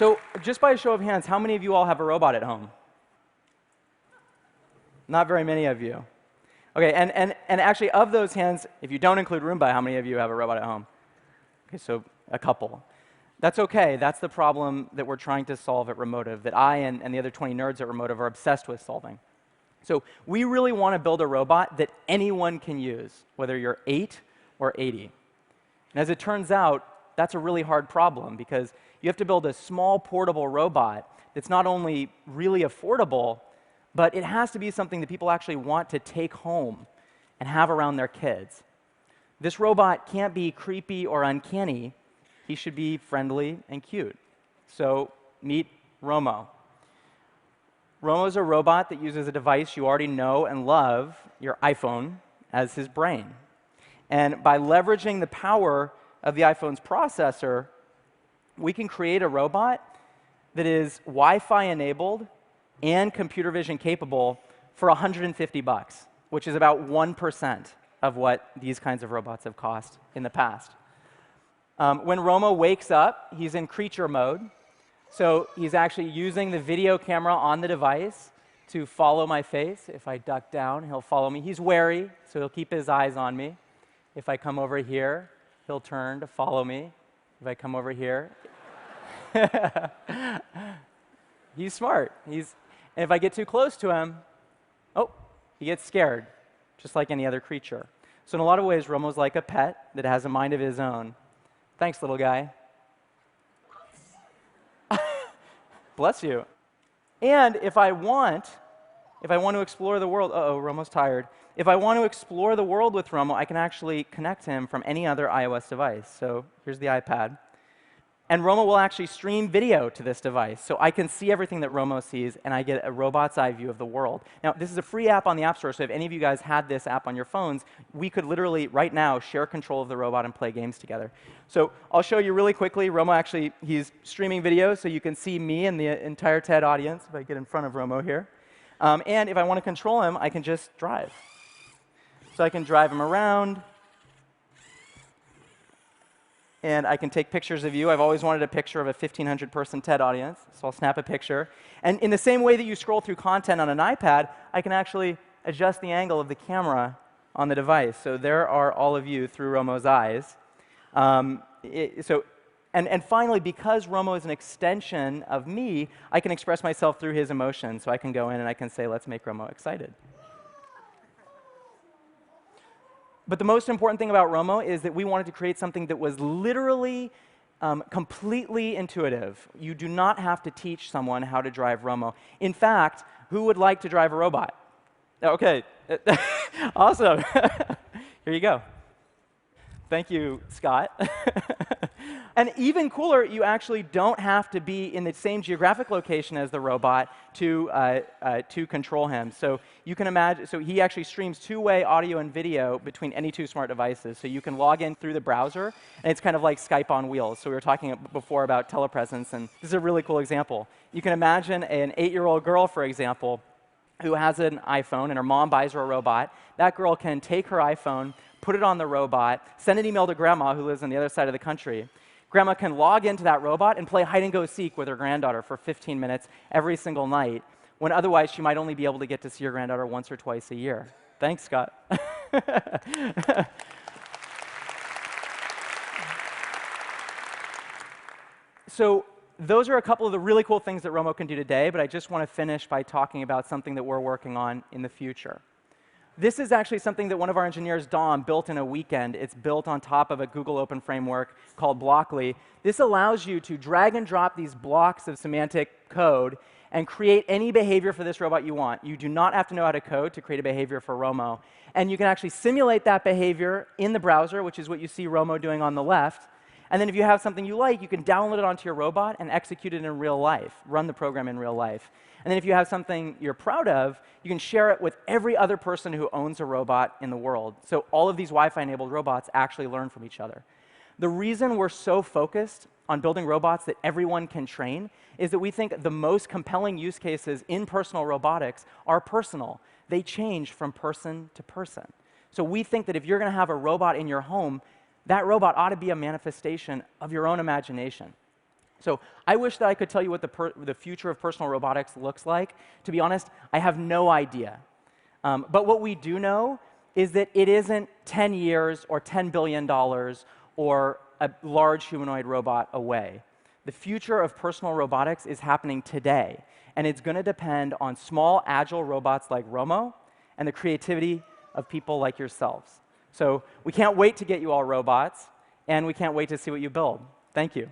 So just by a show of hands, how many of you all have a robot at home? Not very many of you. OK, and actually, of those hands, if you don't include Roomba, how many of you have a robot at home? OK, so a couple. That's OK. That's the problem that we're trying to solve at Remotive, that I and the other 20 nerds at Remotive are obsessed with solving. So we really want to build a robot that anyone can use, whether you're 8 or 80. And as it turns out, that's a really hard problem, because you have to build a small, portable robot that's not only really affordable, but it has to be something that people actually want to take home and have around their kids. This robot can't be creepy or uncanny. He should be friendly and cute. So meet Romo. Romo is a robot that uses a device you already know and love, your iPhone, as his brain. And by leveraging the power of the iPhone's processor, we can create a robot that is Wi-Fi enabled and computer vision capable for $150, which is about 1% of what these kinds of robots have cost in the past. When Romo wakes up, he's in creature mode. So he's actually using the video camera on the device to follow my face. If I duck down, he'll follow me. He's wary, so he'll keep his eyes on me. If I come over here, he'll turn to follow me. If I come over here, he's smart. And if I get too close to him, oh, he gets scared, just like any other creature. So in a lot of ways, Romo's like a pet that has a mind of his own. Thanks, little guy. Bless you. And if I want to explore the world, uh-oh, Romo's tired. If I want to explore the world with Romo, I can actually connect him from any other iOS device. So here's the iPad. And Romo will actually stream video to this device. So I can see everything that Romo sees, and I get a robot's eye view of the world. Now, this is a free app on the App Store, so if any of you guys had this app on your phones, we could literally, right now, share control of the robot and play games together. So I'll show you really quickly. Romo actually, he's streaming video, so you can see me and the entire TED audience, if I get in front of Romo here. And if I want to control him, I can just drive. So I can drive him around. And I can take pictures of you. I've always wanted a picture of a 1,500-person TED audience, so I'll snap a picture. And in the same way that you scroll through content on an iPad, I can actually adjust the angle of the camera on the device. So there are all of you through Romo's eyes. And finally, because Romo is an extension of me, I can express myself through his emotions. So I can go in and I can say, let's make Romo excited. But the most important thing about Romo is that we wanted to create something that was literally completely intuitive. You do not have to teach someone how to drive Romo. In fact, who would like to drive a robot? OK, awesome. Here you go. Thank you, Scott. And even cooler, you actually don't have to be in the same geographic location as the robot to control him. So you can imagine, so he actually streams two-way audio and video between any two smart devices. So you can log in through the browser, and it's kind of like Skype on wheels. So we were talking before about telepresence, and this is a really cool example. You can imagine an 8-year-old girl, for example, who has an iPhone, and her mom buys her a robot. That girl can take her iPhone, put it on the robot, send an email to grandma, who lives on the other side of the country. Grandma can log into that robot and play hide-and-go-seek with her granddaughter for 15 minutes every single night, when otherwise she might only be able to get to see her granddaughter once or twice a year. Thanks, Scott. So those are a couple of the really cool things that Romo can do today, but I just want to finish by talking about something that we're working on in the future. This is actually something that one of our engineers, Dom, built in a weekend. It's built on top of a Google Open framework called Blockly. This allows you to drag and drop these blocks of semantic code and create any behavior for this robot you want. You do not have to know how to code to create a behavior for Romo. And you can actually simulate that behavior in the browser, which is what you see Romo doing on the left. And then if you have something you like, you can download it onto your robot and execute it in real life, run the program in real life. And then if you have something you're proud of, you can share it with every other person who owns a robot in the world. So all of these Wi-Fi-enabled robots actually learn from each other. The reason we're so focused on building robots that everyone can train is that we think the most compelling use cases in personal robotics are personal. They change from person to person. So we think that if you're going to have a robot in your home, that robot ought to be a manifestation of your own imagination. So I wish that I could tell you what the future of personal robotics looks like. To be honest, I have no idea. But what we do know is that it isn't 10 years or $10 billion or a large humanoid robot away. The future of personal robotics is happening today, and it's going to depend on small, agile robots like Romo and the creativity of people like yourselves. So we can't wait to get you all robots, and we can't wait to see what you build. Thank you.